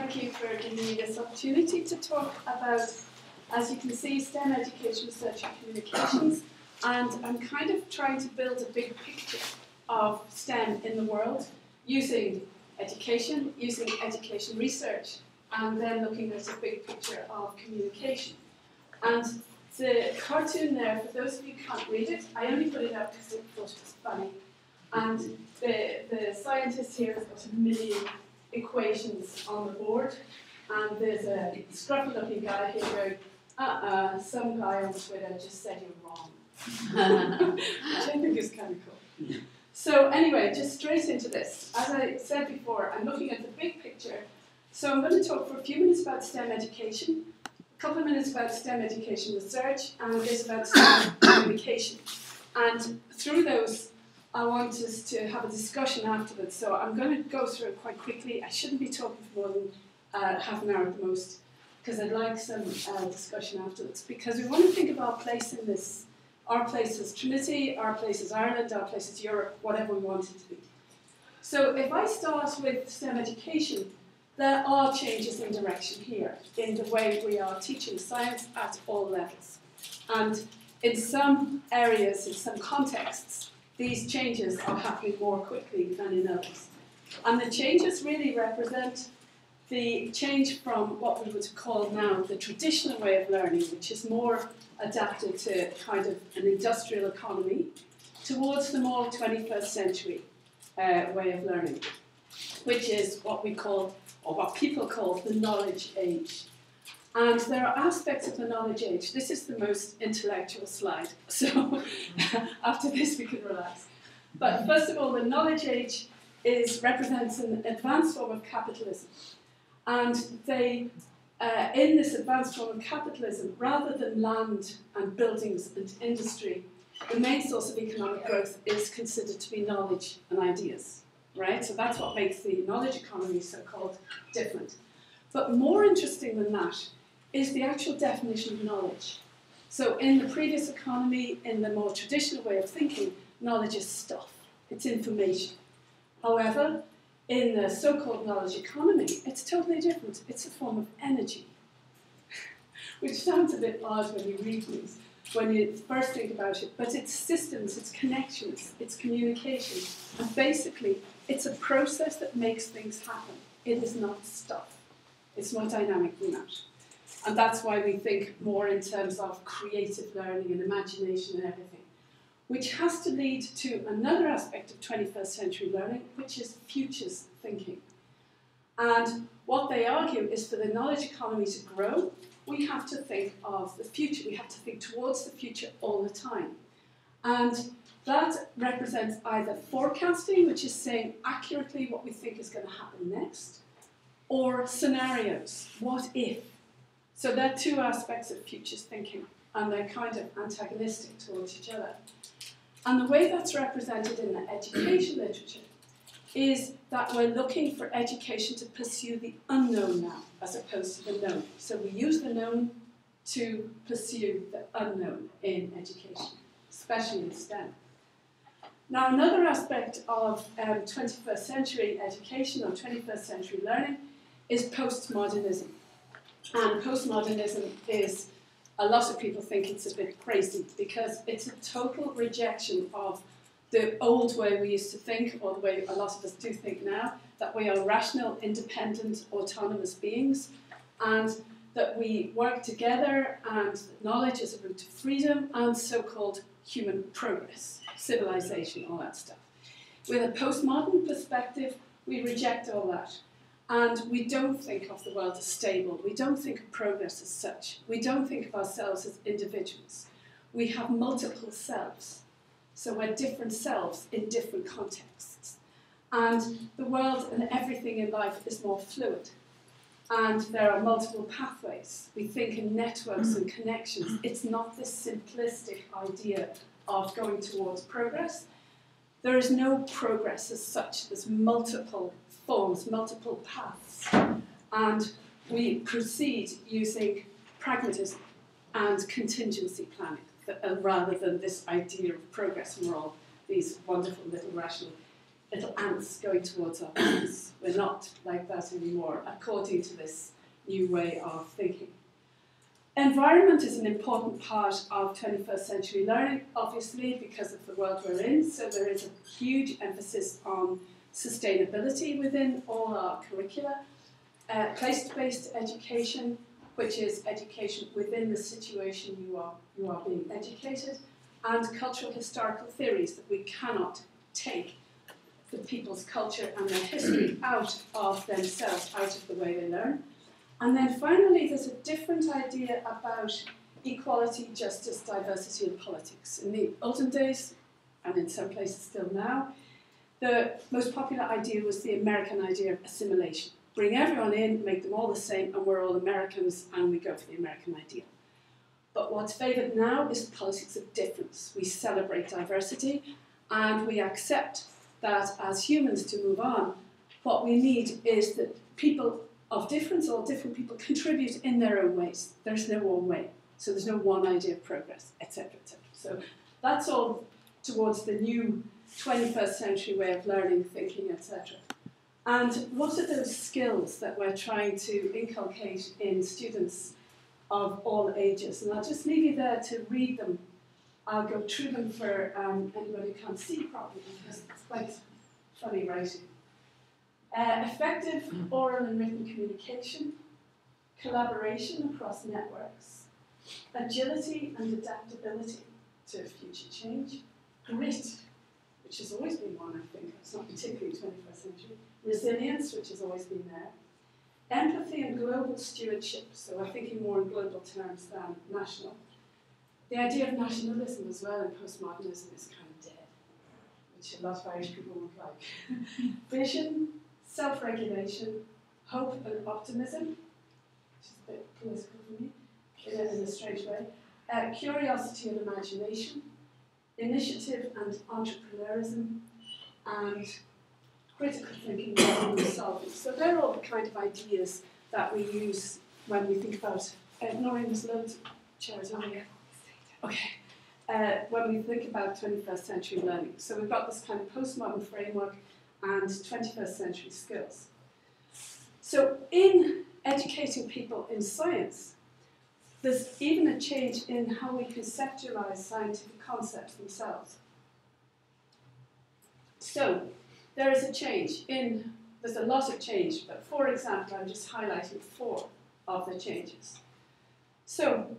thank you for giving me this opportunity to talk about, as you can see, STEM education, research and communications. And I'm kind of trying to build a big picture of STEM in the world using education research, and then looking at a big picture of communication. And the cartoon there, for those of you who can't read it, I only put it up because I thought it was funny. And the scientist here has got a million equations on the board, and there's a scruffy-looking guy here going, some guy on Twitter just said you're wrong. Which I think is kind of cool. So anyway, just straight into this. As I said before, I'm looking at the big picture. So I'm going to talk for a few minutes about STEM education, a couple of minutes about STEM education research, and a bit about STEM communication. And through those, I want us to have a discussion afterwards. So I'm going to go through it quite quickly. I shouldn't be talking for more than half an hour at the most, because I'd like some discussion afterwards. Because we want to think of our place in this. Our place is Trinity, our place is Ireland, our place is Europe, whatever we want it to be. So if I start with STEM education, there are changes in direction here in the way we are teaching science at all levels. And in some areas, in some contexts, these changes are happening more quickly than in others. And the changes really represent the change from what we would call now the traditional way of learning, which is more adapted to kind of an industrial economy, towards the more 21st century way of learning, which is what we call, or what people call, the knowledge age. And there are aspects of the knowledge age. This is the most intellectual slide, so after this we can relax. But first of all, the knowledge age represents an advanced form of capitalism. And they, in this advanced form of capitalism, rather than land and buildings and industry, the main source of economic growth is considered to be knowledge and ideas, right? So that's what makes the knowledge economy so-called different. But more interesting than that is the actual definition of knowledge. So in the previous economy, in the more traditional way of thinking, knowledge is stuff, it's information. However, in the so-called knowledge economy, it's totally different. It's a form of energy, which sounds a bit odd when you read these, when you first think about it, but it's systems, it's connections, it's communication, and basically it's a process that makes things happen. It is not stuff. It's more dynamic than that. And that's why we think more in terms of creative learning and imagination and everything, which has to lead to another aspect of 21st century learning, which is futures thinking. And what they argue is for the knowledge economy to grow, we have to think of the future. We have to think towards the future all the time. And that represents either forecasting, which is saying accurately what we think is going to happen next, or scenarios, what if. So there are two aspects of futures thinking, and they're kind of antagonistic towards each other. And the way that's represented in the education literature is that we're looking for education to pursue the unknown now, as opposed to the known. So we use the known to pursue the unknown in education, especially in STEM. Now, another aspect of 21st century education or 21st century learning is postmodernism. And postmodernism is, a lot of people think it's a bit crazy because it's a total rejection of the old way we used to think, or the way a lot of us do think now, that we are rational, independent, autonomous beings, and that we work together, and knowledge is a route to freedom and so-called human progress, civilization, all that stuff. With a postmodern perspective, we reject all that. And we don't think of the world as stable. We don't think of progress as such. We don't think of ourselves as individuals. We have multiple selves. So we're different selves in different contexts. And the world and everything in life is more fluid. And there are multiple pathways. We think in networks and connections. It's not this simplistic idea of going towards progress. There is no progress as such. There's multiple forms, multiple paths, and we proceed using pragmatism and contingency planning rather than this idea of progress, and we're all these wonderful little rational little ants going towards our business. We're not like that anymore, according to this new way of thinking. Environment is an important part of 21st century learning, obviously, because of the world we're in. So there is a huge emphasis on sustainability within all our curricula. Place-based education, which is education within the situation you are being educated, and cultural historical theories, that we cannot take the people's culture and their history out of themselves, out of the way they learn. And then finally, there's a different idea about equality, justice, diversity and politics. In the olden days, and in some places still now, the most popular idea was the American idea of assimilation. Bring everyone in, make them all the same, and we're all Americans, and we go for the American ideal. But what's favoured now is politics of difference. We celebrate diversity, and we accept that as humans, to move on, what we need is that people of difference, all different people, contribute in their own ways. There's no one way. So there's no one idea of progress, etc., etc. So that's all towards the new 21st century way of learning, thinking, etc. And what are those skills that we're trying to inculcate in students of all ages? And I'll just leave you there to read them. I'll go through them for anybody who can't see properly, because it's quite funny writing. Effective oral and written communication, collaboration across networks, agility and adaptability to future change, grit, which has always been one, I think, it's not particularly 21st century, resilience, which has always been there, empathy and global stewardship, so we're thinking more in global terms than national. The idea of nationalism as well in postmodernism is kind of dead, which a lot of Irish people won't like. Vision, self-regulation, hope and optimism, which is a bit political for me, in a strange way, curiosity and imagination, initiative and entrepreneurism, and critical thinking and problem solving. So they're all the kind of ideas that we use when we think about, ignoring there's loads of chairs on here. Okay. When we think about 21st century learning. So we've got this kind of postmodern framework and 21st century skills. So in educating people in science, there's even a change in how we conceptualize scientific concepts themselves. So there is a change there's a lot of change, but for example, I'm just highlighting 4 of the changes. So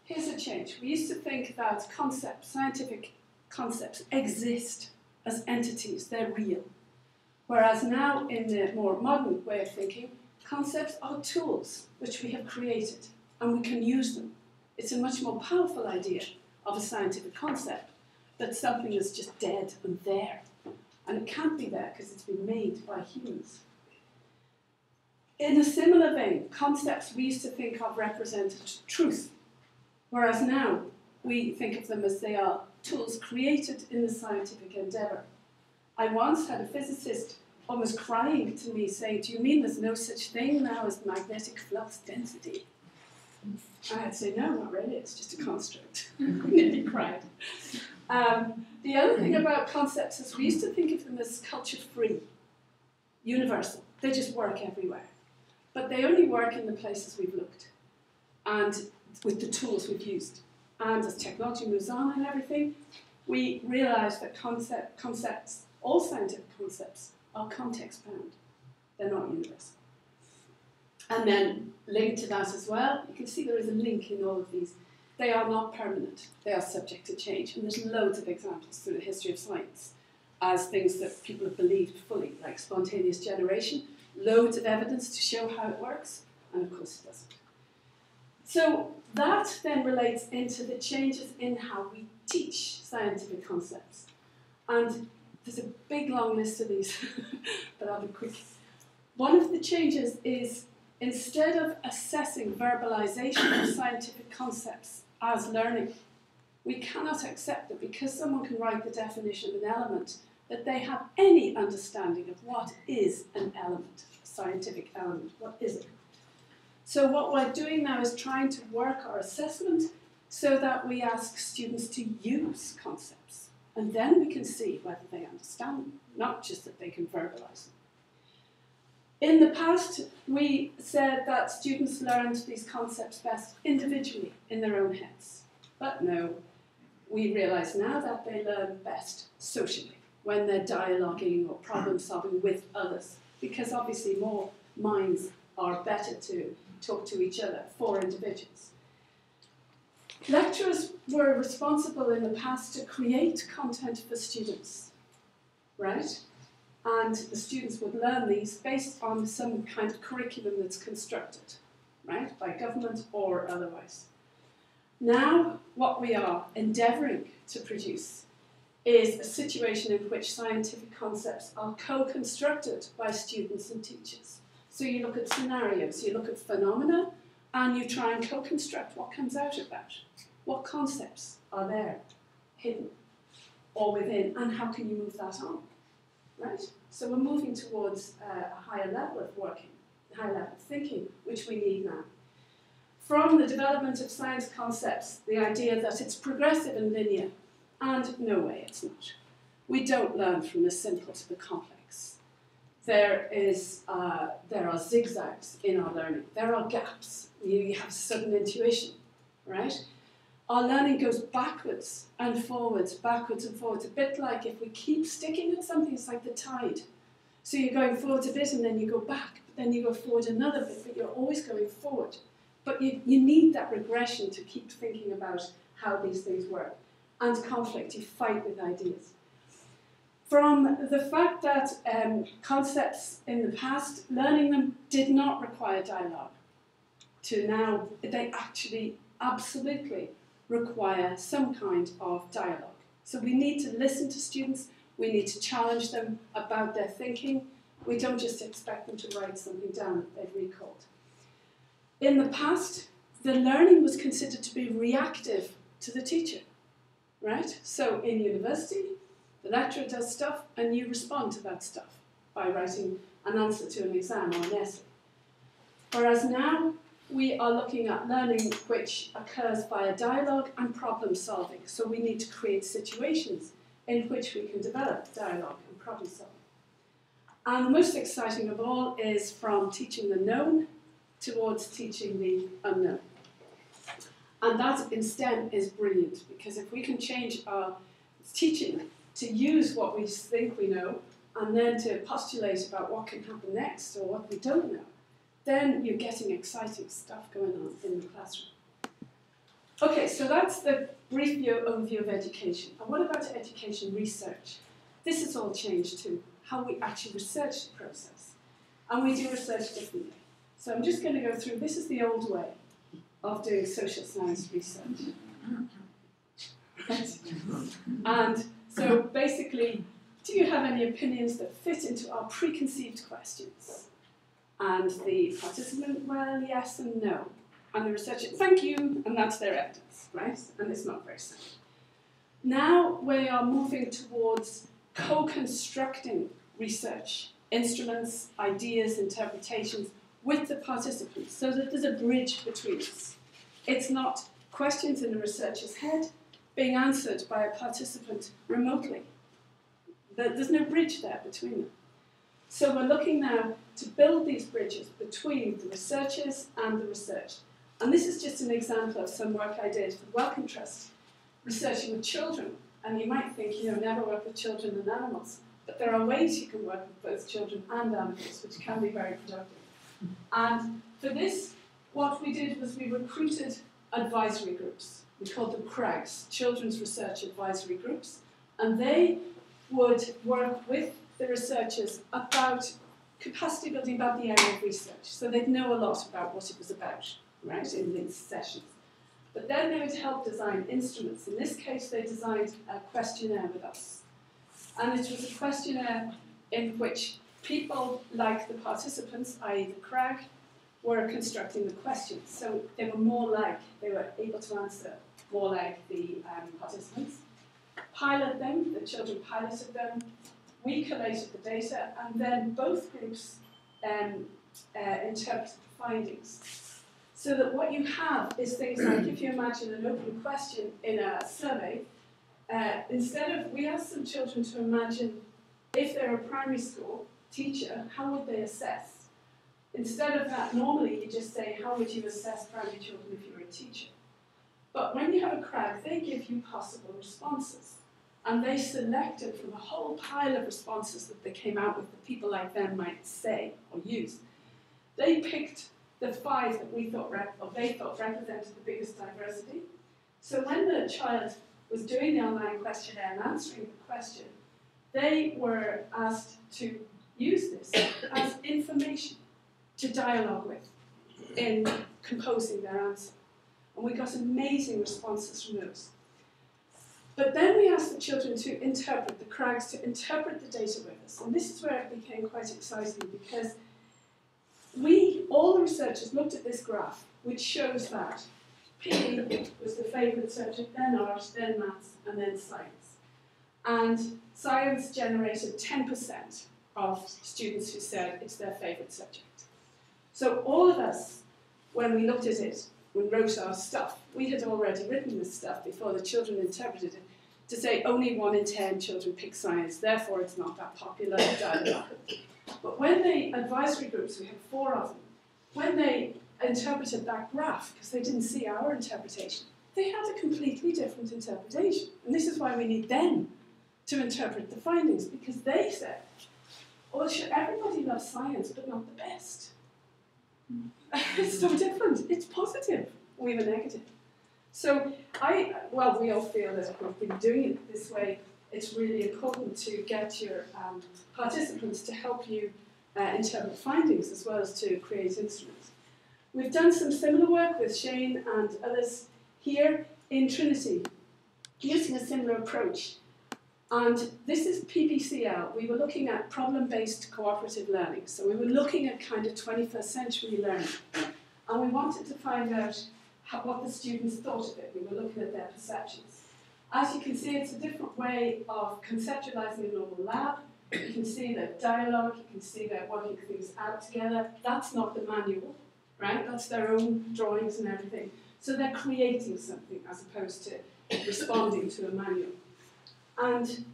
here's a change. We used to think that scientific concepts exist as entities, they're real. Whereas now, in the more modern way of thinking, concepts are tools which we have created, and we can use them. It's a much more powerful idea of a scientific concept, that something is just dead and there. And it can't be there because it's been made by humans. In a similar vein, concepts we used to think of represented truth, whereas now we think of them as they are tools created in the scientific endeavour. I once had a physicist almost crying to me saying, "Do you mean there's no such thing now as magnetic flux density?" And I'd say, "No, not really, it's just a construct." Nearly cried. The other thing about concepts is we used to think of them as culture-free, universal. They just work everywhere. But they only work in the places we've looked and with the tools we've used. And as technology moves on and everything, we realise that concepts, all scientific concepts, are context-bound. They're not universal. And then linked to that as well, you can see there is a link in all of these. They are not permanent. They are subject to change. And there's loads of examples through the history of science as things that people have believed fully, like spontaneous generation. Loads of evidence to show how it works, and of course it doesn't. So that then relates into the changes in how we teach scientific concepts. And there's a big long list of these, but I'll be quick. One of the changes is, instead of assessing verbalization of scientific concepts as learning, we cannot accept that because someone can write the definition of an element, that they have any understanding of what is an element, a scientific element. What is it? So what we're doing now is trying to work our assessment so that we ask students to use concepts. And then we can see whether they understand them, not just that they can verbalize them. In the past, we said that students learned these concepts best individually in their own heads. But no, we realise now that they learn best socially, when they're dialoguing or problem solving with others, because obviously more minds are better to talk to each other for individuals. Lecturers were responsible in the past to create content for students, right? And the students would learn these based on some kind of curriculum that's constructed, right, by government or otherwise. Now, what we are endeavouring to produce is a situation in which scientific concepts are co-constructed by students and teachers. So you look at scenarios, you look at phenomena, and you try and co-construct what comes out of that. What concepts are there, hidden or within, and how can you move that on, right? So we're moving towards a higher level of working, a higher level of thinking, which we need now. From the development of science concepts, the idea that it's progressive and linear, and no way it's not. We don't learn from the simple to the complex. There are zigzags in our learning. There are gaps. You have sudden intuition, right? Our learning goes backwards and forwards, a bit like if we keep sticking at something, it's like the tide. So you're going forward a bit and then you go back, but then you go forward another bit, but you're always going forward. But you need that regression to keep thinking about how these things work. And conflict, you fight with ideas. From the fact that concepts in the past, learning them did not require dialogue, to now they actually absolutely require some kind of dialogue. So we need to listen to students, we need to challenge them about their thinking. We don't just expect them to write something down that they've recalled. In the past, the learning was considered to be reactive to the teacher, right? So in university, the lecturer does stuff and you respond to that stuff by writing an answer to an exam or an essay. Whereas now, we are looking at learning which occurs via dialogue and problem solving. So we need to create situations in which we can develop dialogue and problem solving. And the most exciting of all is from teaching the known towards teaching the unknown. And that in STEM is brilliant, because if we can change our teaching to use what we think we know and then to postulate about what can happen next or what we don't know, then you're getting exciting stuff going on in the classroom. Okay, so that's the brief overview of education. And what about education research? This has all changed too, how we actually research the process. And we do research differently. So I'm just going to go through, this is the old way of doing social science research. And so basically, do you have any opinions that fit into our preconceived questions? And the participant, well, yes and no. And the researcher, thank you, and that's their evidence, right? And it's not very simple. Now we are moving towards co-constructing research, instruments, ideas, interpretations with the participants, so that there's a bridge between us. It's not questions in the researcher's head being answered by a participant remotely. There's no bridge there between them. So we're looking now to build these bridges between the researchers and the research. And this is just an example of some work I did for the Wellcome Trust, researching with children. And you might think, never work with children and animals. But there are ways you can work with both children and animals, which can be very productive. And for this, what we did was we recruited advisory groups. We called them CRAGs, Children's Research Advisory Groups. And they would work with the researchers about capacity building, about the area of research. So they'd know a lot about what it was about, right, in these sessions. But then they would help design instruments. In this case, they designed a questionnaire with us. And it was a questionnaire in which people, like the participants, i.e. the CRAG, were constructing the questions. So they were able to answer more like the participants. Pilot them, the children piloted them. We collated the data, and then both groups interpreted the findings. So that what you have is things like, if you imagine an open question in a survey, we asked some children to imagine if they're a primary school teacher, how would they assess? Instead of that, normally you just say, how would you assess primary children if you were a teacher? But when you have a crowd, they give you possible responses. And they selected from a whole pile of responses that they came out with that people like them might say or use. They picked the 5 that they thought represented the biggest diversity. So when the child was doing the online questionnaire and answering the question, they were asked to use this as information to dialogue with in composing their answer. And we got amazing responses from those. But then we asked the children to interpret, the crags to interpret the data with us. And this is where it became quite exciting because all the researchers looked at this graph, which shows that PE was the favourite subject, then art, then maths, and then science. And science generated 10% of students who said it's their favourite subject. So all of us, when we looked at it, we wrote our stuff. We had already written this stuff before the children interpreted it to say only 1 in 10 children pick science, therefore it's not that popular. But when they, advisory groups, we had 4 of them, when they interpreted that graph, because they didn't see our interpretation, they had a completely different interpretation. And this is why we need them to interpret the findings, because they said, well, sure, everybody loves science, but not the best. It's so different. It's positive, or even negative. So we all feel that if we've been doing it this way, it's really important to get your participants to help you interpret findings as well as to create instruments. We've done some similar work with Shane and others here in Trinity, using a similar approach. And this is PBCL. We were looking at problem-based cooperative learning. So we were looking at kind of 21st century learning. And we wanted to find out what the students thought of it. We were looking at their perceptions. As you can see, it's a different way of conceptualizing a normal lab. You can see the dialogue, you can see they're working things out together. That's not the manual, right? That's their own drawings and everything. So they're creating something as opposed to responding to a manual. And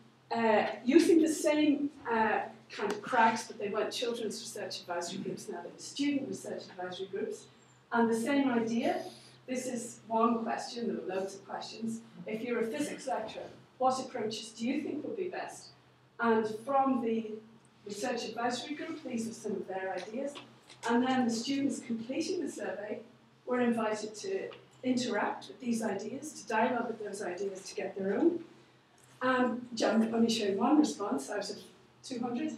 using the same kind of cracks, but they weren't children's research advisory groups, now they were student research advisory groups. And the same idea, this is one question, there were loads of questions. If you're a physics lecturer, what approaches do you think would be best? And from the research advisory group, these are some of their ideas. And then the students completing the survey were invited to interact with these ideas, to dialogue with those ideas to get their own. I'm only showing one response out of 200.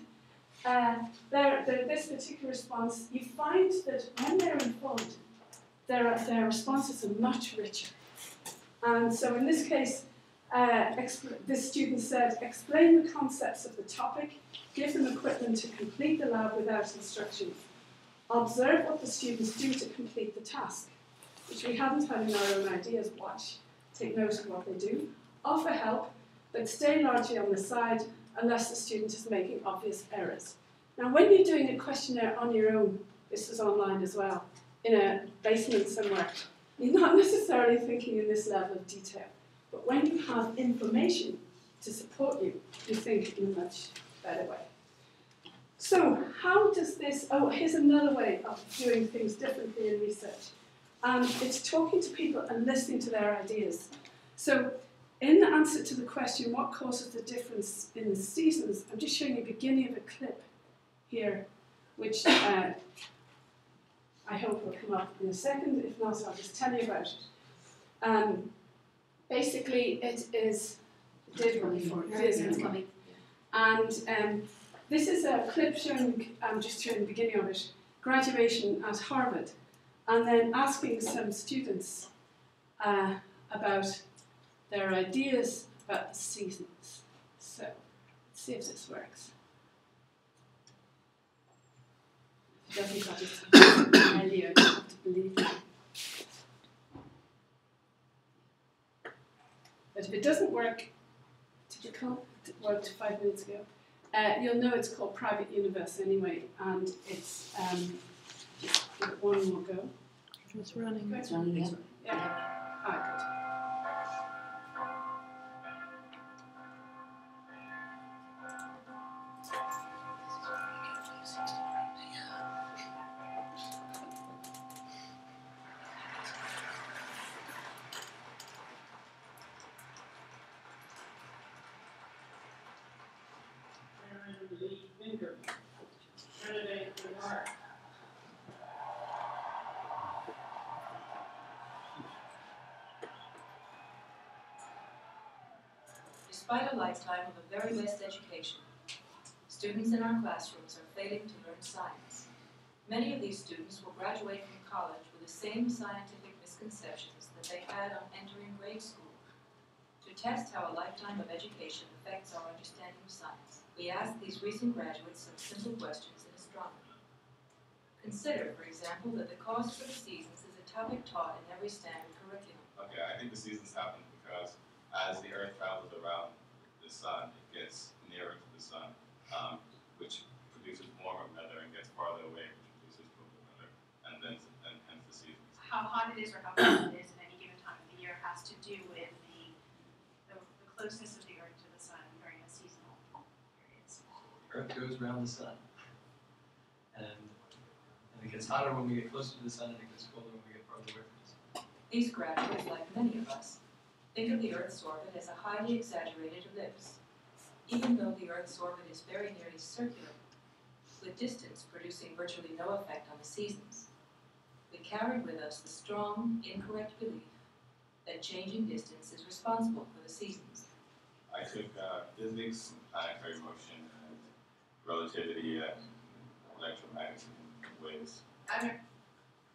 This particular response, you find that when they're informed, their responses are much richer. And so in this case, this student said, explain the concepts of the topic, give them equipment to complete the lab without instructions. Observe what the students do to complete the task, which we hadn't had in our own ideas. Watch, take note of what they do. Offer help, but stay largely on the side unless the student is making obvious errors. Now, when you're doing a questionnaire on your own, this is online as well, in a basement somewhere, you're not necessarily thinking in this level of detail. But when you have information to support you, you think in a much better way. So how does this, here's another way of doing things differently in research. And it's talking to people and listening to their ideas. So in the answer to the question, what causes the difference in the seasons, I'm just showing you the beginning of a clip here, which I hope will come up in a second. If not, I'll just tell you about it. Basically, it is coming. And this is a clip showing, just showing the beginning of it, graduation at Harvard, and then asking some students about their ideas about the seasons. So, let's see if this works. If it doesn't, I'll just tell you, I don't have to believe me. But if it doesn't work, typical, it worked 5 minutes ago, you'll know it's called Private Universe anyway, and it's, just give it one more go. It's running. It's running, yeah. Yeah. Ah, good. Despite a lifetime of the very best education, students in our classrooms are failing to learn science. Many of these students will graduate from college with the same scientific misconceptions that they had on entering grade school. To test how a lifetime of education affects our understanding of science, we asked these recent graduates some simple questions in astronomy. Consider, for example, that the causes of the seasons is a topic taught in every standard curriculum. Okay, I think the seasons happen because as the Earth travels around the sun, it gets nearer to the sun, which produces warmer weather, and gets farther away, which produces colder weather, and hence the seasons. How hot it is or how cold it is at any given time of the year has to do with the closeness of the Earth to the sun during the seasonal periods. Earth goes around the sun, and it gets hotter when we get closer to the sun, and it gets colder when we get farther away from the sun. These graduates, like many of us, think of the Earth's orbit as a highly exaggerated ellipse, even though the Earth's orbit is very nearly circular, with distance producing virtually no effect on the seasons. We carried with us the strong, incorrect belief that changing distance is responsible for the seasons. I took physics, planetary motion, and relativity at electromagnetism waves.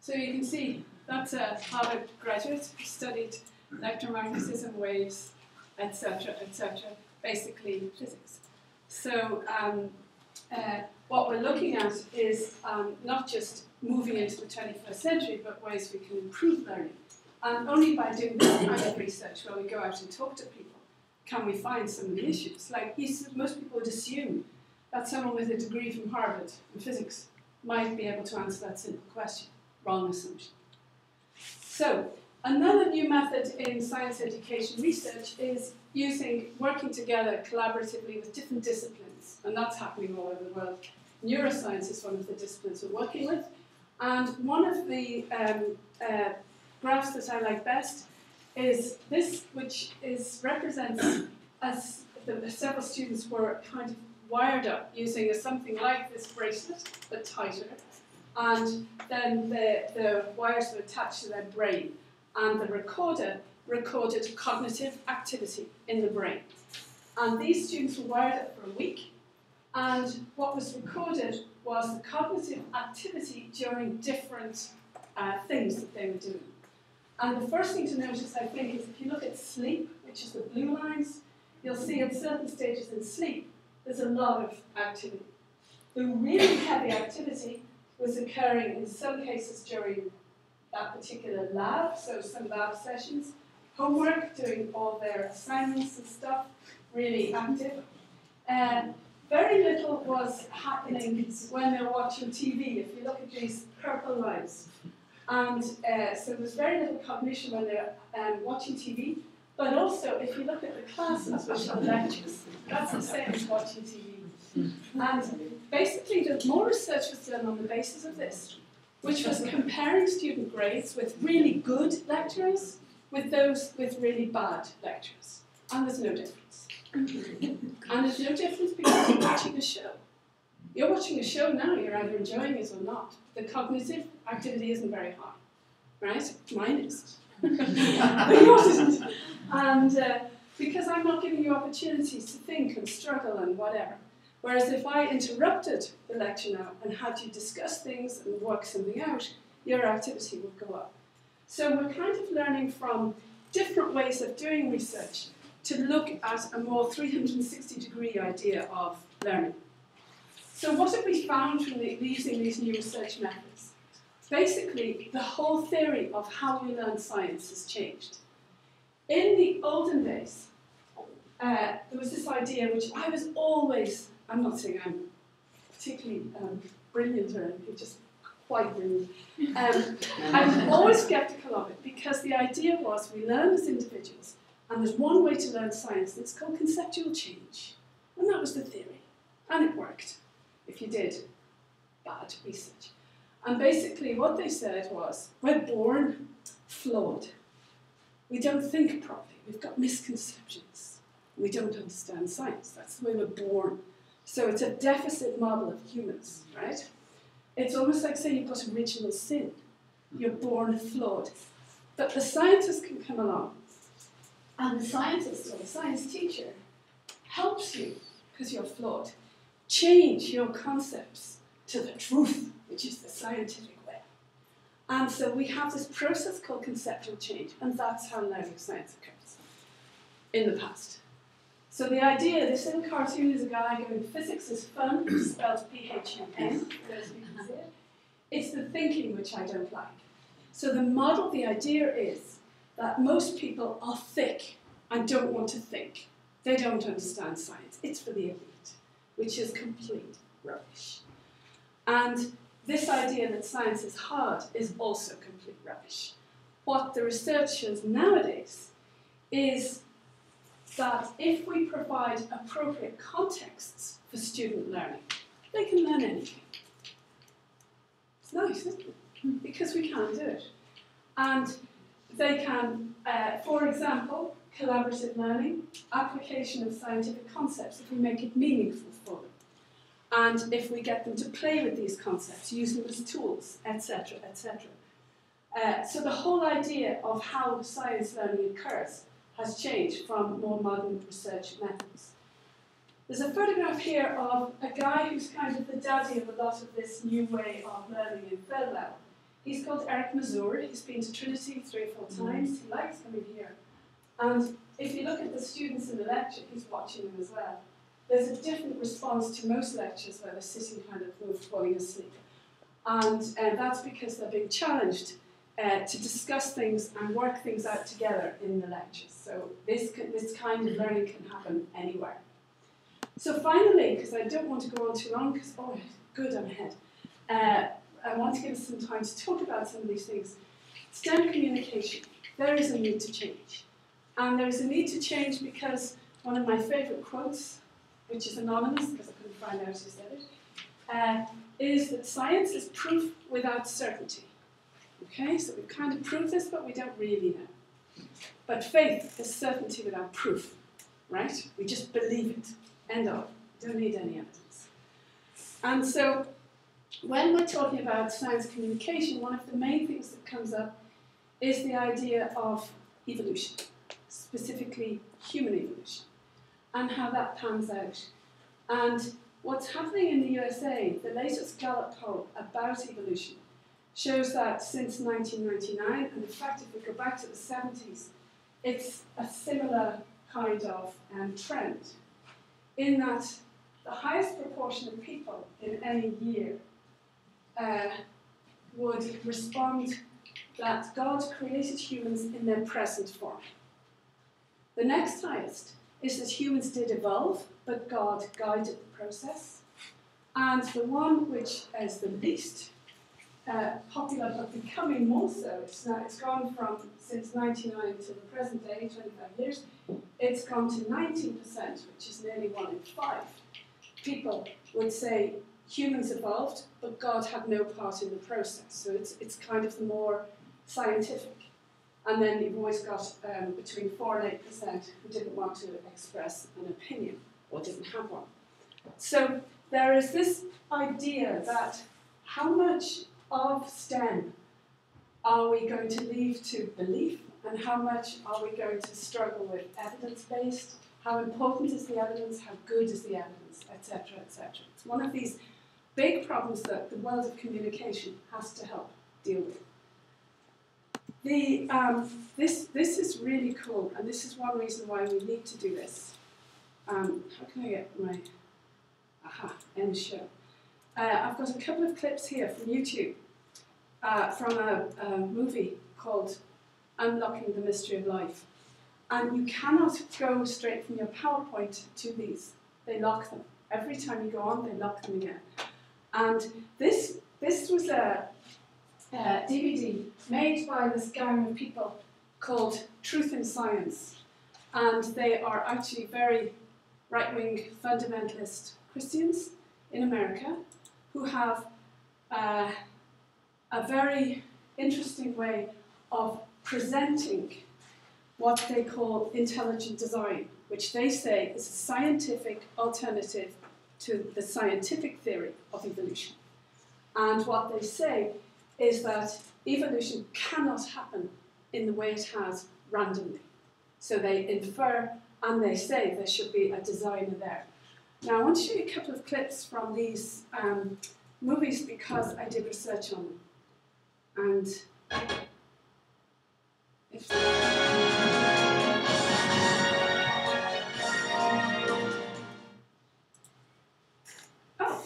So you can see that's a Harvard graduate who studied electromagnetism, waves, etc., basically physics. So what we're looking at is not just moving into the 21st century, but ways we can improve learning. And only by doing this kind of research, where we go out and talk to people, can we find some of the issues. Like most people would assume that someone with a degree from Harvard in physics might be able to answer that simple question. Wrong assumption. So, another new method in science education research is working together collaboratively with different disciplines, and that's happening all over the world. Neuroscience is one of the disciplines we're working with, and one of the graphs that I like best is this, which represents as several students were kind of wired up using something like this bracelet, but tighter, and then the wires were attached to their brain, and the recorder recorded cognitive activity in the brain. And these students were wired up for a week, and what was recorded was the cognitive activity during different things that they were doing. And the first thing to notice, I think, is if you look at sleep, which is the blue lines, you'll see at certain stages in sleep, there's a lot of activity. The really heavy activity was occurring in some cases during that particular lab, so some lab sessions, homework, doing all their assignments and stuff, really active. Very little was happening when they're watching TV, if you look at these purple lines. And so there's very little cognition when they're watching TV, but also if you look at the classes, which are lectures, that's the same as watching TV. And basically, more research was done on the basis of this, which was comparing student grades with really good lecturers with those with really bad lecturers. And there's no difference. And there's no difference because you're watching a show. You're watching a show now, you're either enjoying it or not. The cognitive activity isn't very high, right? Mine is. But yours isn't. And because I'm not giving you opportunities to think and struggle and whatever. Whereas if I interrupted the lecture now and had you discuss things and work something out, your activity would go up. So we're kind of learning from different ways of doing research to look at a more 360-degree idea of learning. So what have we found from using these new research methods? Basically, the whole theory of how we learn science has changed. In the olden days, there was this idea which I was always, I'm not saying I'm particularly brilliant or anything, just quite brilliant. I was always skeptical of it because the idea was we learn as individuals and there's one way to learn science and it's called conceptual change. And that was the theory. And it worked if you did bad research. And basically what they said was, we're born flawed. We don't think properly. We've got misconceptions. We don't understand science. That's the way we're born. So it's a deficit model of humans, right? It's almost like saying you've got original sin. You're born flawed. But the scientist can come along, and the scientist or the science teacher helps you, because you're flawed, change your concepts to the truth, which is the scientific way. And so we have this process called conceptual change, and that's how learning science occurs in the past. So the idea, this little cartoon is a guy going, physics is fun, spelled P-H-U-N, for those of you who can see it. It's the thinking which I don't like. So the model, the idea is that most people are thick and don't want to think. They don't understand science. It's for the elite, which is complete rubbish. And this idea that science is hard is also complete rubbish. What the research shows nowadays is that if we provide appropriate contexts for student learning, they can learn anything. It's nice, isn't it? Because we can do it. And they can, for example, collaborative learning, application of scientific concepts if we make it meaningful for them. And if we get them to play with these concepts, use them as tools, etc., etc. So the whole idea of how science learning occurs has changed from more modern research methods. There's a photograph here of a guy who's kind of the daddy of a lot of this new way of learning in third level. He's called Eric Mazur. He's been to Trinity 3 or 4 times. He likes coming here. And if you look at the students in the lecture, he's watching them as well. There's a different response to most lectures where they're sitting kind of falling asleep. And that's because they're being challenged to discuss things and work things out together in the lectures. So this kind of learning can happen anywhere. So finally, because I don't want to go on too long, because, oh, good, I'm ahead. I want to give us some time to talk about some of these things. STEM communication, there is a need to change. And there is a need to change because one of my favourite quotes, which is anonymous because I couldn't find out who said it, is that science is proof without certainty. Okay, so we've kind of proved this, but we don't really know. But faith is certainty without proof, right? We just believe it. End of. Don't need any evidence. And so when we're talking about science communication, one of the main things that comes up is the idea of evolution, specifically human evolution, and how that pans out. And what's happening in the USA, the latest Gallup poll about evolution, shows that since 1999, and in fact if we go back to the 70s, it's a similar kind of trend, in that the highest proportion of people in any year would respond that God created humans in their present form. The next highest is that humans did evolve, but God guided the process. And the one which is the least popular, but becoming more so, it's gone from, since 1999 to the present day, 25 years, it's gone to 19%, which is nearly 1 in 5. People would say humans evolved, but God had no part in the process. So it's kind of the more scientific. And then you've always got between 4 and 8% who didn't want to express an opinion or didn't have one. So there is this idea that how much of STEM are we going to leave to belief, and how much are we going to struggle with evidence-based? How important is the evidence? How good is the evidence? Etc., etc. It's one of these big problems that the world of communication has to help deal with. This is really cool, and this is one reason why we need to do this. How can I get my end show? I've got a couple of clips here from YouTube from a movie called Unlocking the Mystery of Life. And you cannot go straight from your PowerPoint to these. They lock them. Every time you go on, they lock them again. And this was a DVD made by this gang of people called Truth in Science. And they are actually very right-wing fundamentalist Christians in America who have a very interesting way of presenting what they call intelligent design, which they say is a scientific alternative to the scientific theory of evolution. And what they say is that evolution cannot happen in the way it has randomly. So they infer and they say there should be a designer there. Now I want to show you a couple of clips from these movies because I did research on them. And if oh,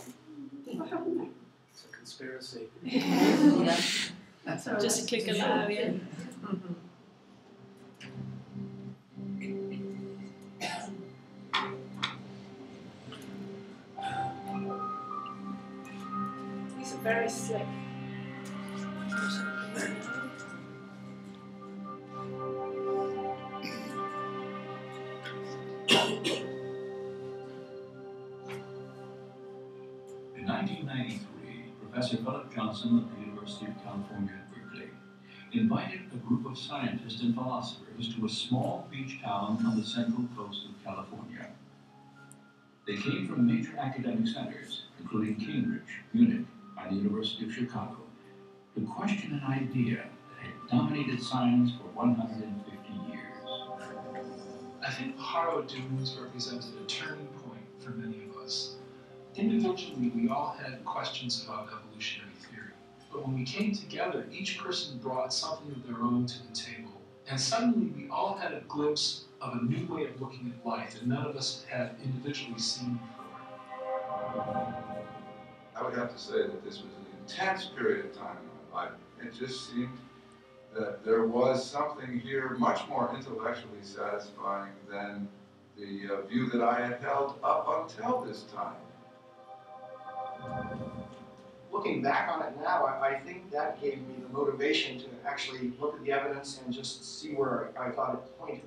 what happened there? It's a conspiracy. So Just click allow, yeah. these are very slick. In 1993, Professor Philip Johnson at the University of California at Berkeley invited a group of scientists and philosophers to a small beach town on the central coast of California. They came from major academic centers, including Cambridge, Munich, and the University of Chicago, to question an idea that had dominated science for 150 years. I think the Harrow Dunes represented a turning point for many of us. Individually, we all had questions about evolutionary theory, but when we came together, each person brought something of their own to the table, and suddenly we all had a glimpse of a new way of looking at life that none of us had individually seen before. I would have to say that this was an intense period of time in my life. It just seemed that there was something here much more intellectually satisfying than the view that I had held up until this time. Looking back on it now, I think that gave me the motivation to actually look at the evidence and just see where I thought it pointed.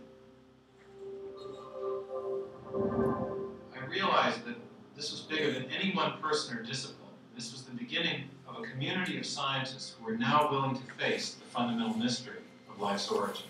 I realized that this was bigger than any one person or discipline. This was the beginning of a community of scientists who are now willing to face the fundamental mystery of life's origin.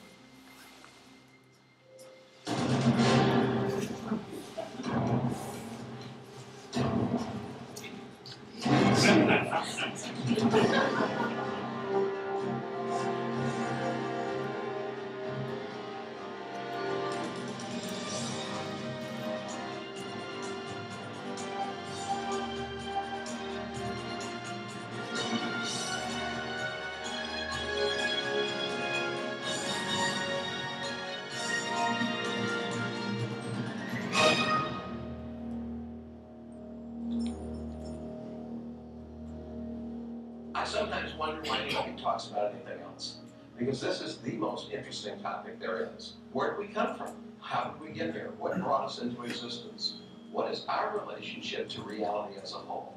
I sometimes wonder why nobody talks about anything else. Because this is the most interesting topic there is. Where did we come from? How did we get here? What brought us into existence? What is our relationship to reality as a whole?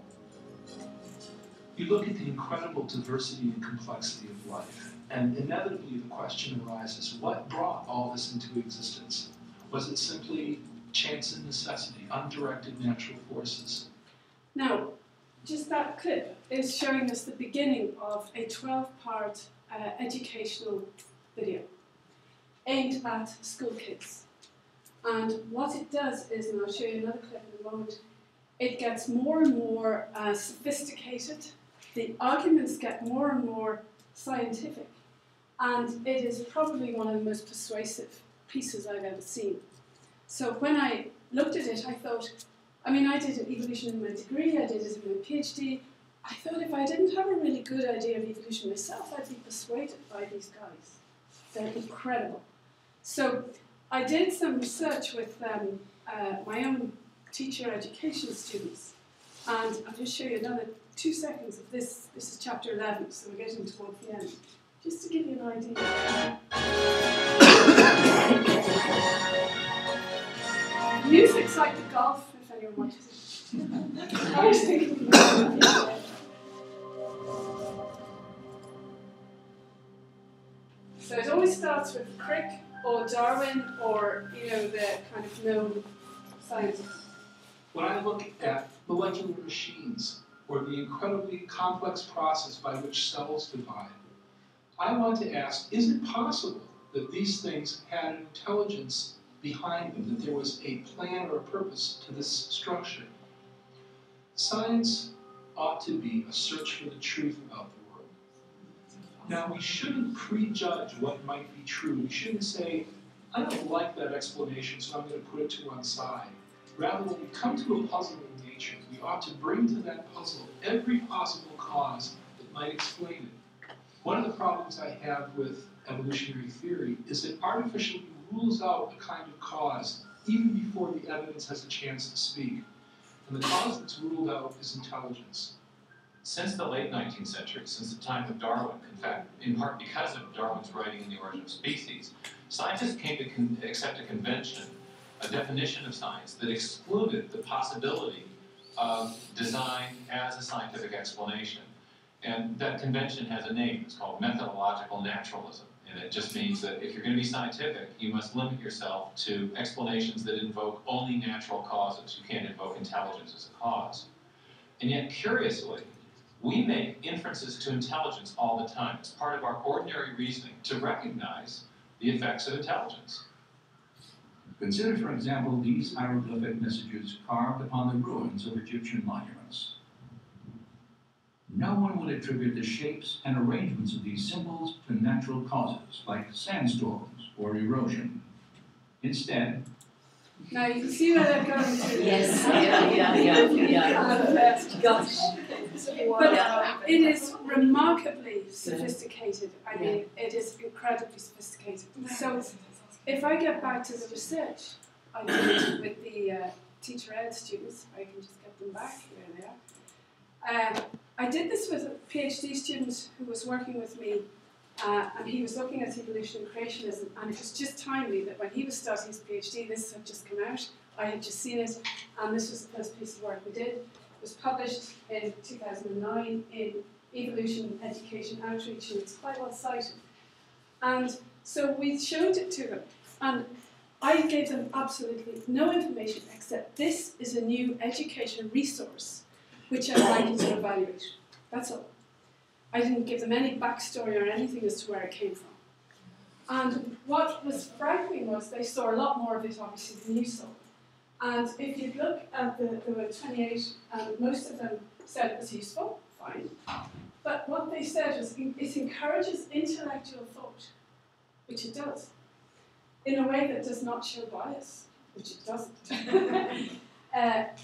You look at the incredible diversity and complexity of life, and inevitably the question arises, what brought all this into existence? Was it simply chance and necessity, undirected natural forces? Now, just that clip is showing us the beginning of a 12-part educational video aimed at school kids. And what it does is, and I'll show you another clip in a moment, it gets more and more sophisticated, the arguments get more and more scientific, and it is probably one of the most persuasive pieces I've ever seen. So when I looked at it, I thought, I mean, I did evolution in my degree, I did it in my PhD. I thought if I didn't have a really good idea of evolution myself, I'd be persuaded by these guys. They're incredible. So I did some research with my own teacher education students, and I'll just show you another 2 seconds of this. This is chapter 11, so we're getting towards the end. Just to give you an idea. Music's like the golf, if anyone watches it. I was thinking so it always starts with Crick or Darwin or, you know, the kind of known scientists. When I look at molecular machines or the incredibly complex process by which cells divide, I want to ask, is it possible that these things had an intelligence behind them, that there was a plan or a purpose to this structure? Science ought to be a search for the truth about the world. Now, we shouldn't prejudge what might be true. We shouldn't say, I don't like that explanation, so I'm going to put it to one side. Rather, when we come to a puzzle in nature, we ought to bring to that puzzle every possible cause that might explain it. One of the problems I have with evolutionary theory is it artificially rules out a kind of cause even before the evidence has a chance to speak. And the cause that's ruled out is intelligence. Since the late 19th century, since the time of Darwin, in fact, in part because of Darwin's writing in The Origin of Species, scientists came to accept a convention, a definition of science that excluded the possibility of design as a scientific explanation. And that convention has a name. It's called methodological naturalism. And it just means that if you're going to be scientific, you must limit yourself to explanations that invoke only natural causes. You can't invoke intelligence as a cause. And yet, curiously, we make inferences to intelligence all the time. It's part of our ordinary reasoning to recognize the effects of intelligence. Consider, for example, these hieroglyphic messages carved upon the ruins of Egyptian monuments. No one would attribute the shapes and arrangements of these symbols to natural causes, like sandstorms or erosion. Instead, now you can see where they're going to. Yes, gosh. But it is remarkably sophisticated. I mean, it is incredibly sophisticated. So if I get back to the research I did with the teacher ed students, I can just get them back, here they are. I did this with a PhD student who was working with me, and he was looking at evolution and creationism, and it was just timely that when he was starting his PhD, this had just come out, I had just seen it, and this was the first piece of work we did. It was published in 2009 in Evolution, Education, Outreach, and it's quite well cited. And so we showed it to them, and I gave them absolutely no information except this is a new education resource which I'd like you to evaluate. That's all. I didn't give them any backstory or anything as to where it came from. And what was frightening was they saw a lot more of it, obviously, than you saw. And if you look at there were 28, and most of them said it was useful, fine. But what they said was it encourages intellectual thought, which it does, in a way that does not show bias, which it doesn't.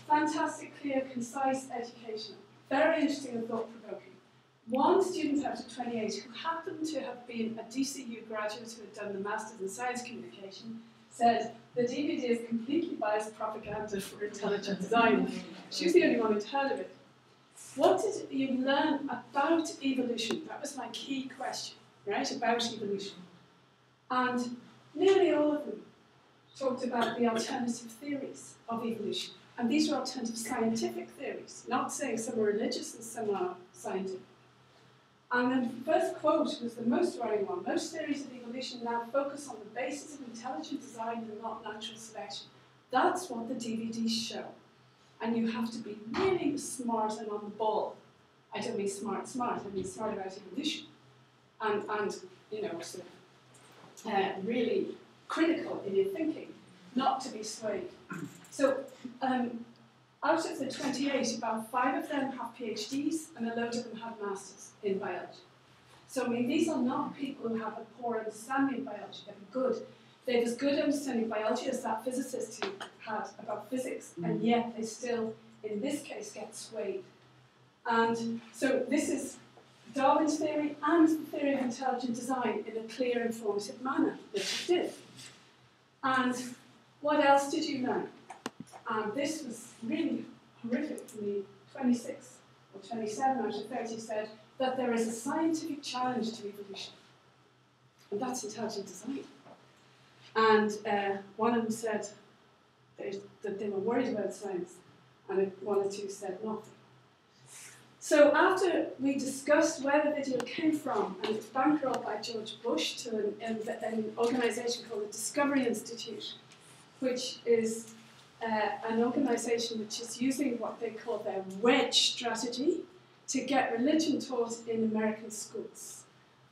Fantastic, clear, concise education. Very interesting and thought-provoking. One student out of 28 who happened to have been a DCU graduate who had done the Masters in Science Communication said, the DVD is completely biased propaganda for intelligent design. She was the only one who'd heard of it. What did you learn about evolution? That was my key question, right, about evolution. And nearly all of them talked about the alternative theories of evolution. And these are alternative scientific theories, not saying some are religious and some are scientific. And the first quote was the most worrying one. Most theories of evolution now focus on the basis of intelligent design and not natural selection. That's what the DVDs show. And you have to be really smart and on the ball. I don't mean smart, I mean smart about evolution. And you know, sort of, really critical in your thinking, not to be swayed. So, out of the 28, about 5 of them have PhDs and a load of them have masters in biology. So, I mean, these are not people who have a poor understanding of biology. They're good. They have as good understanding of biology as that physicist who had about physics, and yet they still, in this case, get swayed. And so this is Darwin's theory and the theory of intelligent design in a clear, informative manner, which it did. And what else did you learn? This was really horrific for me. 26 or 27 out of 30 said that there is a scientific challenge to evolution. And that's intelligent design. And one of them said that they were worried about science, and one or two said nothing. So after we discussed where the video came from, and it was bankrolled by George Bush to an organisation called the Discovery Institute, which is an organisation which is using what they call their wedge strategy to get religion taught in American schools.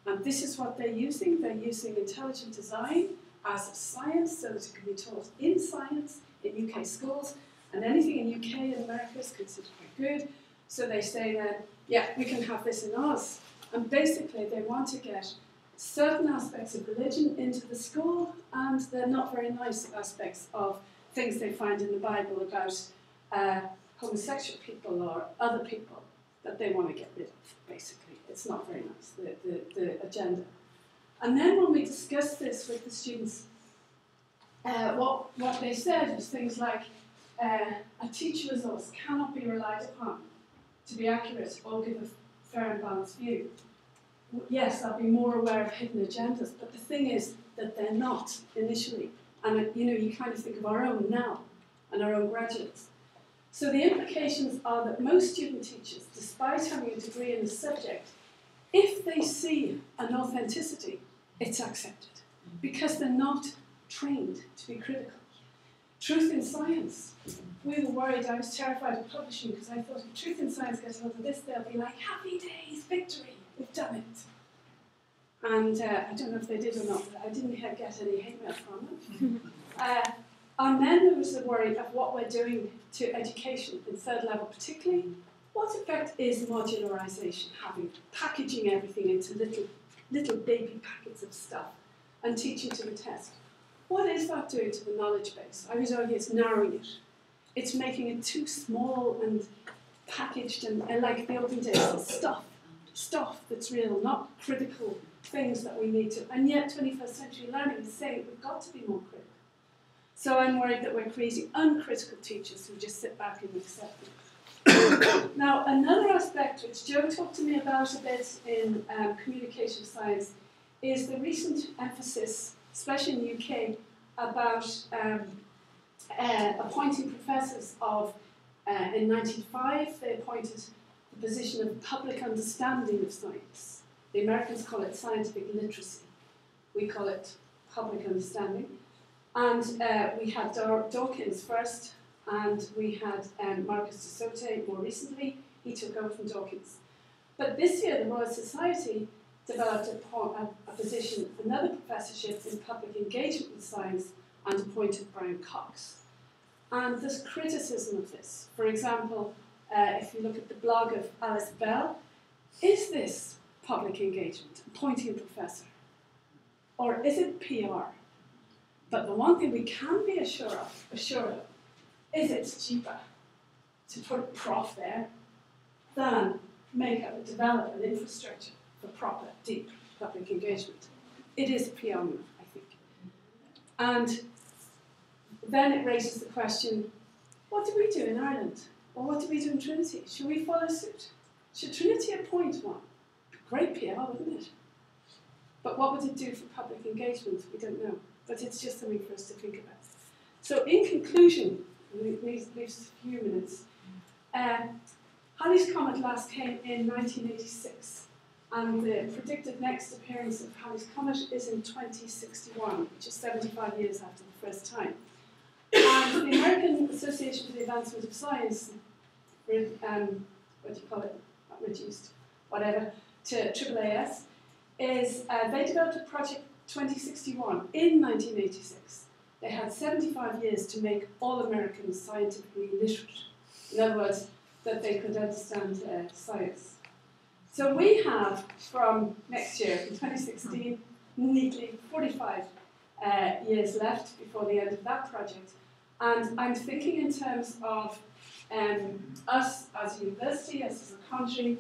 And this is what they're using. They're using intelligent design as a science so that it can be taught in science in UK schools, and anything in UK and America is considered quite good. So they say then, yeah, we can have this in Oz. And basically they want to get certain aspects of religion into the school, and the not very nice aspects of things they find in the Bible about homosexual people or other people that they want to get rid of, basically. It's not very nice, the agenda. And then when we discussed this with the students, what they said was things like, a teacher resource cannot be relied upon to be accurate or give a fair and balanced view. Yes, I'll be more aware of hidden agendas, but the thing is that they're not initially. And you kind of think of our own now and our own graduates. So the implications are that most student teachers, despite having a degree in the subject, if they see an authenticity, it's accepted because they're not trained to be critical. Truth in science. We were worried, I was terrified of publishing because I thought if Truth in Science gets hold of this, they'll be like, happy days, victory, we've done it. And I don't know if they did or not, but I didn't get any hate mail from them. And then there was the worry of what we're doing to education in third level particularly. What effect is modularisation having, packaging everything into little baby packets of stuff and teaching to the test? What is that doing to the knowledge base? I would argue it's narrowing it. It's making it too small and packaged and like the open days, stuff that's real, not critical things that we need to. And yet 21st century learning is saying we've got to be more critical. So I'm worried that we're creating uncritical teachers who just sit back and accept it. Now, another aspect which Joe talked to me about a bit in communication science is the recent emphasis, especially in the UK, about appointing professors of, in 1995, they appointed the position of public understanding of science. The Americans call it scientific literacy. We call it public understanding. And we had Dawkins first, and we had Marcus de Soto more recently. He took over from Dawkins. But this year, the Royal Society developed a position, another professorship in public engagement with science, and appointed Brian Cox. And there's criticism of this. For example, if you look at the blog of Alice Bell, is this public engagement, appointing a professor? Or is it PR? But the one thing we can be assured of is it's cheaper to put a prof there than develop an infrastructure for proper, deep public engagement. It is a PR move, I think. And then it raises the question, what do we do in Ireland? Or what do we do in Trinity? Should we follow suit? Should Trinity appoint one? Great PR, wouldn't it? But what would it do for public engagement? We don't know. But it's just something for us to think about. So in conclusion, leaves a few minutes, Halley's Comet last came in 1986, and the predicted next appearance of Halley's Comet is in 2061, which is 75 years after the first time. And the American Association for the Advancement of Science, what do you call it, not reduced, whatever, to AAAS, is they developed a project 2061 in 1986. They had 75 years to make all Americans scientifically literate. In other words, that they could understand science. So we have, from next year, from 2016, neatly 45 years left before the end of that project. And I'm thinking in terms of us as a university, us as a country,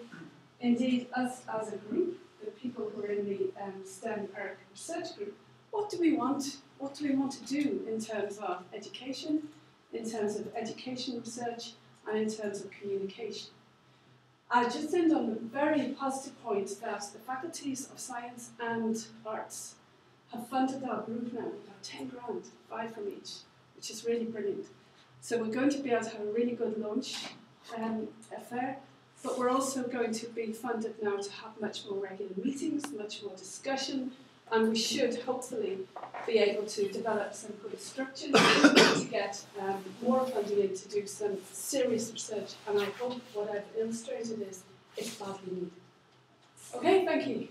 indeed us as a group, the people who are in the STEM ERC research group. What do we want? What do we want to do in terms of education, in terms of education research, and in terms of communication? I'll just end on the very positive point that the faculties of science and arts have funded our group now. We've got 10 grand, 5 from each, which is really brilliant. So we're going to be able to have a really good launch affair, but we're also going to be funded now to have much more regular meetings, much more discussion, and we should hopefully be able to develop some good structures to get more funding in to do some serious research. And I hope what I've illustrated is it's badly needed. Okay, thank you.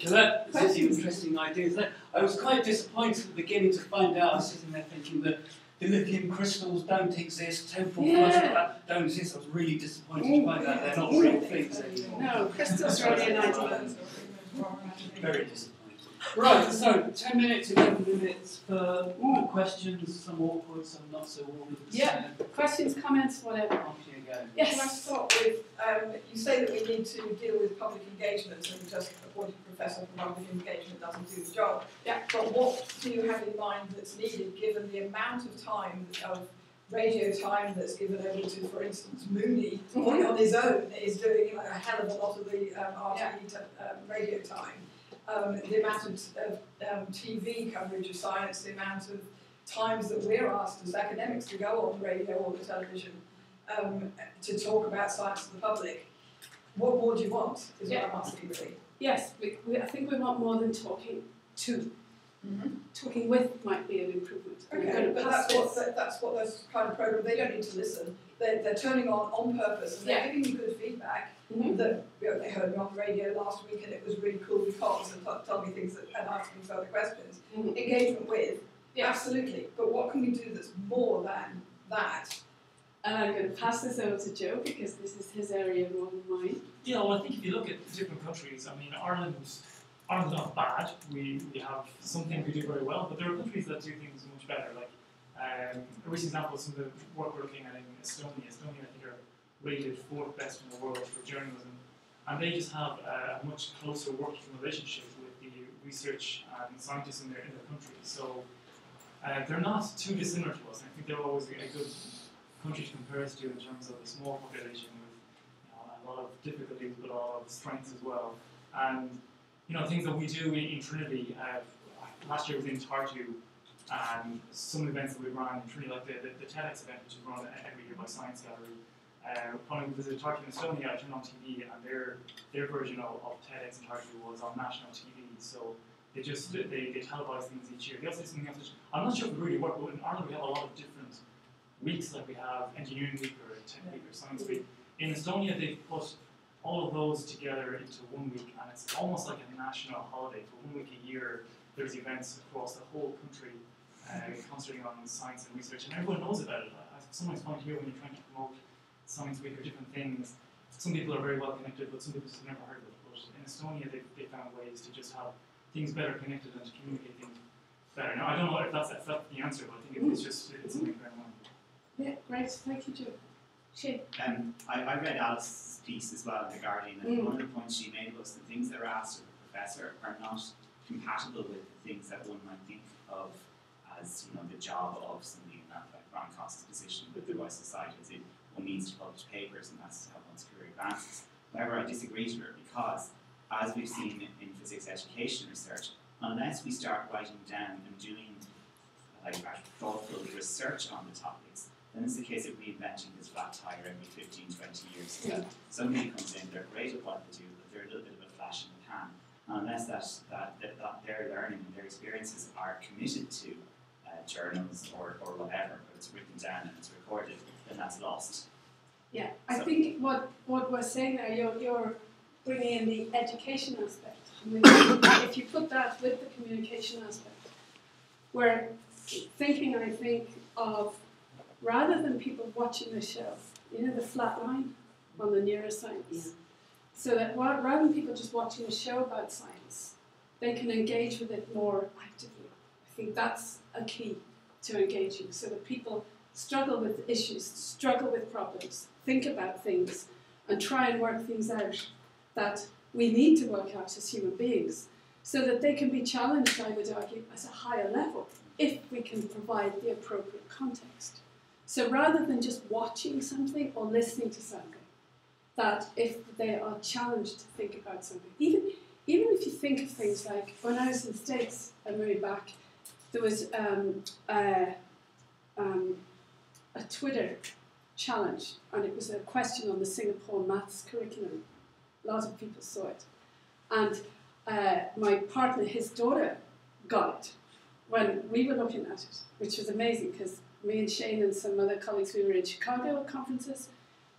Colette, this is interesting ideas there. I was quite disappointed at the beginning to find out, I was sitting there thinking that the lithium crystals don't exist, temporal Yeah. crystals don't exist. I was really disappointed by that. They're not real things anymore. No, crystals are only an idea. Very disappointed. Right, so 10 minutes, 11 minutes for questions, some awkward, some not so awkward. Yeah, questions, comments, whatever. Off you go. Yes. Can I start with, you say that we need to deal with public engagement and just appointed professor for public engagement doesn't do the job. Yeah. But what do you have in mind that's needed given the amount of time of radio time that's given over to, for instance, Mooney on his own is doing a hell of a lot of the RTE radio time. The amount of TV coverage of science, the amount of times that we're asked as academics to go on the radio or the television to talk about science to the public. What more do you want, is what I'm asking really. Yes, I think we want more than talking to. Talking with might be an improvement. Okay, but that's what those kind of programs, they don't need to listen. They're turning on purpose and they're giving you good feedback. That, they heard me on the radio last week and it was really cool because, and told me things and asked me further questions. Engagement with, absolutely. But what can we do that's more than that? And I'm going to pass this over to Joe because this is his area more than mine. Yeah, well, I think if you look at different countries, I mean, Ireland's not bad. We have some things we do very well, but there are countries that do things much better. Like a recent example of some of the work we're looking at in Estonia. Estonia, I think, are rated 4th best in the world for journalism, and they just have a much closer working relationship with the research and scientists in their country. So they're not too dissimilar to us. And I think they're always a good country to compare us to in terms of a small population with a lot of difficulties but a lot of strengths as well. And things that we do in Trinity. Last year was in Tartu, and some events that we ran in Trinity, like the TEDx event, which is run every year by Science Gallery. When I visited Tartu and Estonia, I turned on TV, and their version of TEDx in Tartu was on national TV. So they televise things each year. They also do something else. I'm not sure if it really works, but in Ireland we have a lot of different weeks. Like we have Engineering Week or Tech Week or Science Week. In Estonia, they've put all of those together into 1 week, and it's almost like a national holiday. For 1 week a year, there's events across the whole country concentrating on science and research, and everyone knows about it. I sometimes find here when you're trying to promote Science Week or different things, some people are very well connected, but some people have never heard of it. But in Estonia, they found ways to just have things better connected and to communicate things better. Now, I don't know if that's the answer, but I think it's something to bear in mind. Yeah, great. Thank you, Joe. Shane. I read Alice's piece as well in The Guardian, and one of the points she made was the things that are asked of the professor are not compatible with the things that one might think of as the job of somebody in that Ron Cox's position with the Royal Society, as in one needs to publish papers and that's how one's career advances. However, I disagree with her because, as we've seen in physics education research, unless we start writing down and doing thoughtful research on the topics, then it's the case of reinventing this flat tire every 15, 20 years. Yeah. Somebody comes in, they're great at what they do, but they're a little bit of a flash in the pan. And unless that their learning and their experiences are committed to journals or whatever, but it's written down and it's recorded, then that's lost. Yeah, I think what we're saying there, you're bringing in the education aspect. I mean, if you put that with the communication aspect, we're thinking, I think, of rather than people watching the show, the flat line on the neuroscience, so that rather than people just watching a show about science, they can engage with it more actively. I think that's a key to engaging, so that people struggle with issues, struggle with problems, think about things, and try and work things out that we need to work out as human beings, so that they can be challenged, I would argue, at a higher level, if we can provide the appropriate context. So rather than just watching something or listening to something, that if they are challenged to think about something, even if you think of things like, when I was in the States, I moved back, there was a Twitter challenge, and it was a question on the Singapore maths curriculum. A lot of people saw it. And my partner, his daughter, got it when we were looking at it, which was amazing, because me and Shane and some other colleagues, we were in Chicago at conferences.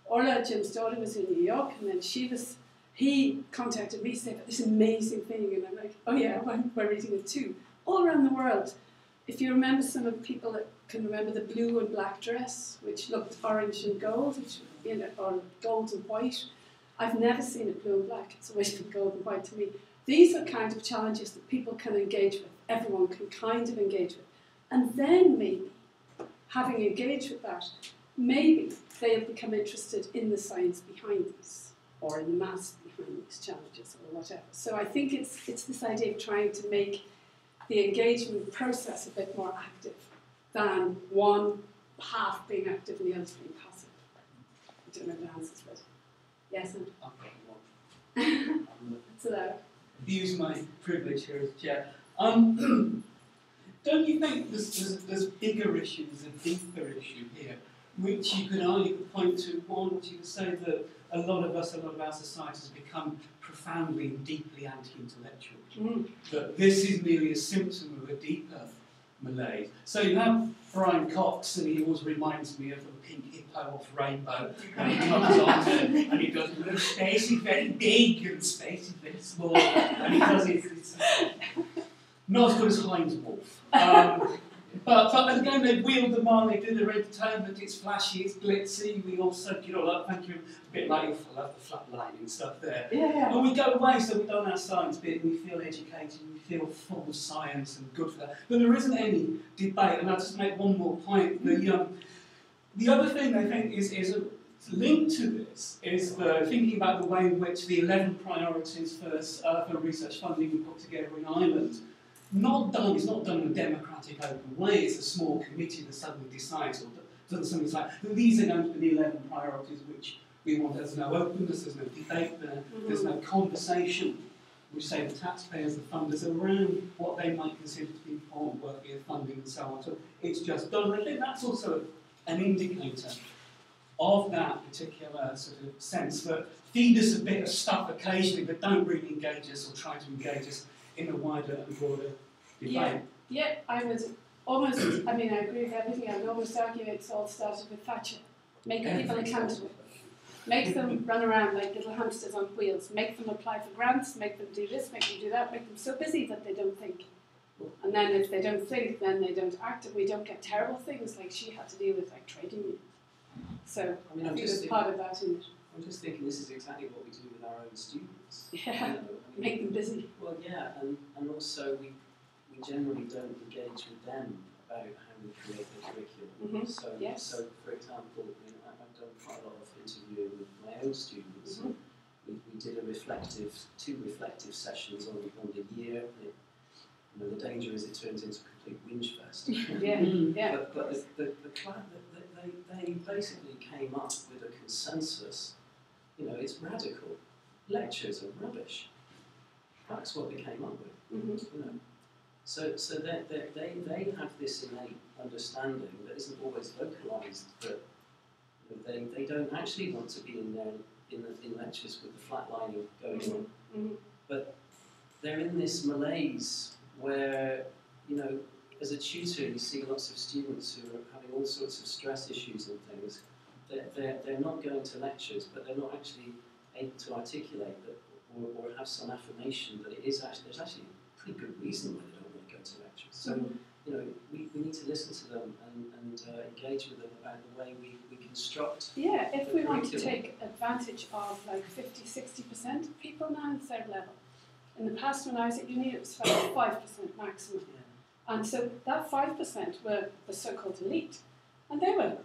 Orla, Jim's daughter, was in New York, and then he contacted me to say about this amazing thing, and I'm like, oh yeah, we're reading it too. All around the world. If you remember some of the people at can remember the blue and black dress, which looked orange and gold, or gold and white. I've never seen it blue and black. It's always been gold and white to me. These are kind of challenges that people can engage with. Everyone can kind of engage with. And then maybe, having engaged with that, maybe they'll become interested in the science behind these, or in the maths behind these challenges, or whatever. So I think it's this idea of trying to make the engagement process a bit more active than one half being active and the other being passive. I don't know if that answers it. Yes, and it's allowed. Abuse my privilege here as chair. Don't you think there's bigger issues, a deeper issue here, which you could argue, could point to? One, which you could say that a lot of our society has become profoundly and deeply anti-intellectual. That this is merely a symptom of a deeper malaise. So you have Brian Cox, and he always reminds me of a pink hippo off Rainbow, and he comes on and he goes, well, space is very big and space is very small, and he does it. It's not as good as Heinz Wolf. But again, they wield them on, they do their entertainment, it's flashy, it's glitzy, we also, thank you, a bit like I love the flat lining stuff there. Yeah. And we go away, so we've done our science bit, and we feel educated, we feel full of science and good for that. But there isn't any debate, and I'll just make one more point. The other thing I think is linked to this is thinking about the way in which the 11 priorities for research funding we put together in Ireland it's not done in a democratic, open way. It's a small committee that suddenly decides, or does something like, these are going to be the 11 priorities which we want. There's no openness, there's no debate there, there's no conversation, which say the taxpayers, the funders, around what they might consider to be important worthy of funding and so on. So it's just done. I think that's also an indicator of that particular sort of sense that feed us a bit of stuff occasionally, but don't really engage us or try to engage us in a wider and broader debate. Yeah, I would almost, I agree with everything. I would almost argue it's all started with Thatcher. Make people accountable. Make them run around like little hamsters on wheels. Make them apply for grants, make them do this, make them do that, make them so busy that they don't think. And then if they don't think, then they don't act, and we don't get terrible things like she had to deal with, like trading unions. So I think there's part of that in it. I'm just thinking this is exactly what we do with our own students. Yeah, make them busy. Well, yeah, and also we generally don't engage with them about how we create the curriculum. So for example, I've done quite a lot of interviewing with my own students. And we did two reflective sessions on the year. The danger is it turns into a complete whinge fest. But they basically came up with a consensus. It's radical. Lectures are rubbish. That's what they came up with. So they have this innate understanding that isn't always vocalised. That they don't actually want to be in lectures with the flatlining going on. But they're in this malaise where as a tutor, you see lots of students who are having all sorts of stress issues and things. They're not going to lectures, but they're not actually able to articulate that or have some affirmation that there's actually a pretty good reason why they don't want to go to lectures. So we need to listen to them and engage with them about the way we construct. Yeah, if we want to take advantage of like 50-60% of people now in third level. In the past, when I was at uni, it was like 5% maximum. And so that 5% were the so-called elite. And they were,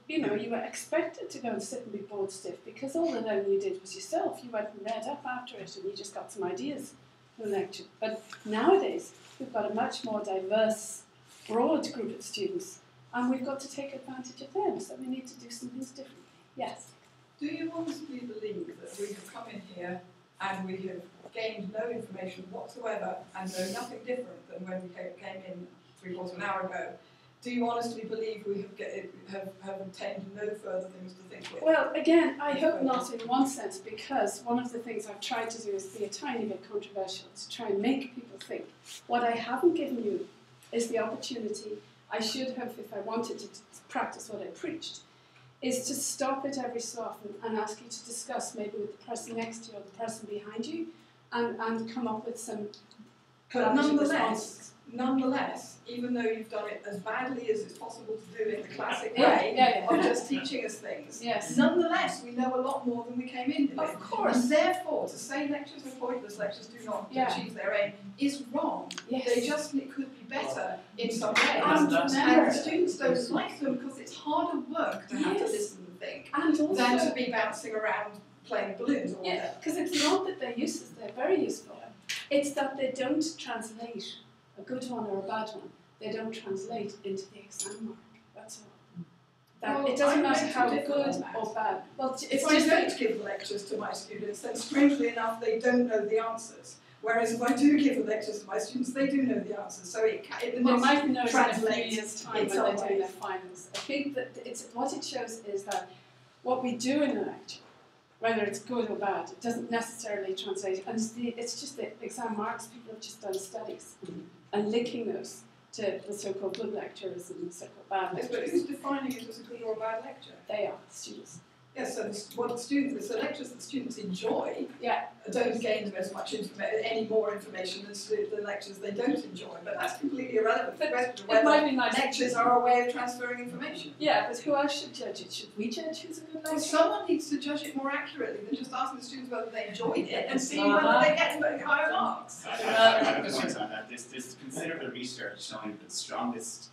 you were expected to go and sit and be bored stiff because all the learning you did was yourself. You went and read up after it and you just got some ideas from the lecture. But nowadays, we've got a much more diverse, broad group of students, and we've got to take advantage of them, so we need to do some things differently. Yes? Do you honestly believe that we have come in here and we have gained no information whatsoever and know nothing different than when we came in 3/4 of an hour ago? Do you honestly believe we have obtained no further things to think with? Well, again, I hope not in one sense, because one of the things I've tried to do is be a tiny bit controversial, to try and make people think. What I haven't given you is the opportunity I should have, if I wanted to practice what I preached, is to stop it every so often and ask you to discuss maybe with the person next to you or the person behind you and come up with some But nonetheless, even though you've done it as badly as it's possible to do in the classic way of just teaching us things, nonetheless, we know a lot more than we came in with. Of course. And therefore, to say lectures are pointless, lectures do not achieve their aim, is wrong. They just could be better in some ways. And students don't like them because it's harder work to have to listen and think than to be bouncing around playing balloons or whatever. Because it's not that they're useless, they're very useful. It's that they don't translate a good one or a bad one. They don't translate into the exam mark. That's all. That it doesn't matter how good or bad. Well, if I don't give lectures to my students, then strangely enough, they don't know the answers. Whereas if I do give lectures to my students, they do know the answers. So it they might know translate in a few years' time when they're doing their finals. I think that what it shows is that what we do in a lecture, whether it's good or bad, it doesn't necessarily translate. And it's just the exam marks. People have just done studies and linking those to the so-called good lecturers and the so-called bad lecturers. But who's defining it as a good or a bad lecture? They are, the students. Yes, so the lectures that students enjoy don't gain them as much any more information than the lectures they don't enjoy. But that's completely irrelevant. The question of whether lectures are a way of transferring information. Yeah, but who else should judge it? Should we judge who's a good lecturer? Well, someone needs to judge it more accurately than just asking the students whether they enjoyed it and see whether they get higher marks. I have a point on that. There's considerable research showing that the strongest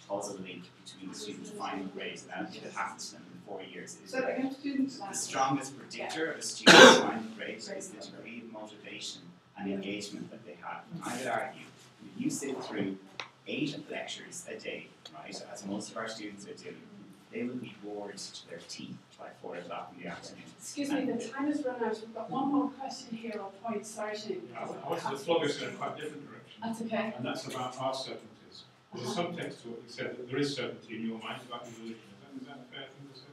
causal link between the students' final grades and anything that happens to them in 4 years is the strongest predictor of a student's final grade is the degree of motivation and engagement that they have. I would argue if you sit through 8 lectures a day, right, as most of our students are doing, they will be bored to their teeth by 4 o'clock in the afternoon. Excuse me, the time has run out. We've got one more question here or point. Sorry to... I wanted to flog us in a quite different direction. That's okay. And that's about our certainties. There's a subtext to what you said, that there is certainty in your mind about evolution. Is that a fair thing to say?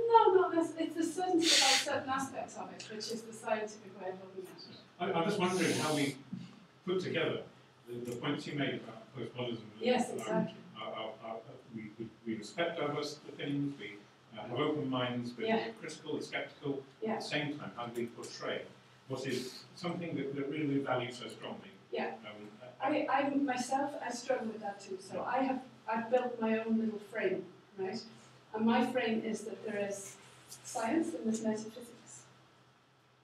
No, not necessarily. It's the certainty about certain aspects of it, which is the scientific way of looking at it. I'm just wondering how we put together the points you made about postmodernism. Yes, exactly. We respect diverse opinions, we have open minds, we're critical and sceptical. At the same time, how do we portray what is something that really we value so strongly? Yeah. I myself, I struggle with that too. So I've built my own little frame, right? And my frame is that there is science and there's metaphysics.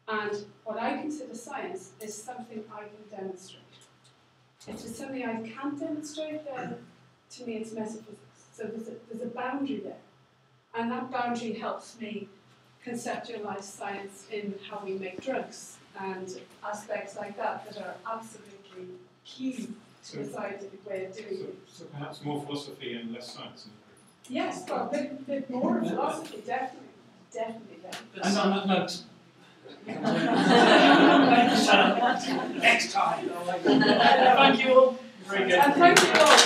And what I consider science is something I can demonstrate. If it's something I can't demonstrate, then to me it's metaphysics. So there's a boundary there. And that boundary helps me conceptualize science in how we make drugs and aspects like that that are absolutely key to the scientific way of doing it. So perhaps more philosophy and less science. Yes, well, a bit more philosophy, definitely. And on that note, next time. Thank you all. Very good. And thank you all.